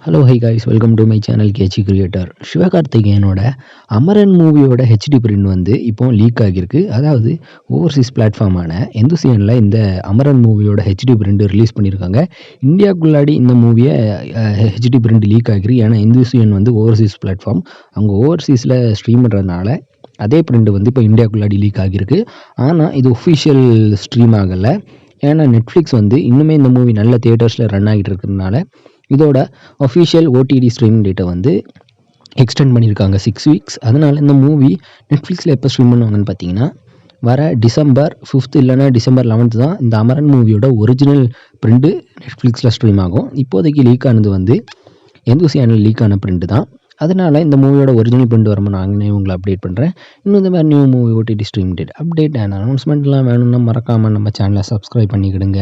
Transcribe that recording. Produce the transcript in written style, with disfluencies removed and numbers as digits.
Hello hi guys, welcome to my channel catchy creator. சிவகார்த்திகேயனோட அமரன் மூவியோட HD print வந்து இப்போ லீக் ஆகியிருக்கு. அதாவது ஓவர்சீஸ் பிளாட்ஃபார்மான எந்துசியனில் இந்த அமரன் மூவியோட ஹெச்டி பிரிண்ட் ரிலீஸ் பண்ணியிருக்காங்க. இந்தியாவுக்குள்ளாடி இந்த மூவியை ஹெச்டி பிரிண்ட் லீக் ஆகிருக்கு. ஏன்னா எந்துசியன் வந்து ஓவர்சீஸ் பிளாட்ஃபார்ம், அவங்க ஓவர்சீஸில் ஸ்ட்ரீம் பண்ணுறதுனால அதே பிரிண்ட் வந்து இப்போ இந்தியாவுக்குள்ளாடி லீக் ஆகியிருக்கு. ஆனால் இது ஒஃபிஷியல் ஸ்ட்ரீம் ஆகலை. ஏன்னா நெட்ஃப்ளிக்ஸ் வந்து இன்னுமே இந்த மூவி நல்ல தியேட்டர்ஸில் ரன் ஆகிட்டு இருக்கிறதுனால இதோட அஃபிஷியல் ஓடிடி ஸ்ட்ரீமிங் டேட்டை வந்து எக்ஸ்டெண்ட் பண்ணியிருக்காங்க 6 வீக்ஸ். அதனால் இந்த மூவி நெட்ஃப்ளிக்ஸில் எப்போ ஸ்ட்ரீம் பண்ணுவாங்கன்னு பார்த்தீங்கன்னா வர டிசம்பர் 5th இல்லைனா டிசம்பர் 11th தான் இந்த அமரன் மூவியோட ஒரிஜினல் பிரிண்ட்டு நெட்ஃப்ளிக்ஸில் ஸ்ட்ரீம் ஆகும். இப்போதைக்கு லீக் ஆனது வந்து எந்துசியானில் லீக் ஆன பிரிண்ட் தான். அதனால் இந்த மூவியோட ஒரிஜினல் பிரிண்ட் வரும்போது நாங்களே உங்களை அப்டேட் பண்ணுறேன். இன்னும் இந்த மாதிரி new movie OTT stream date update and அனௌன்ஸ்மெண்ட்லாம் வேணும்னா மறக்காமல் நம்ம சேனலை சப்ஸ்கிரைப் பண்ணிக்கிடுங்க.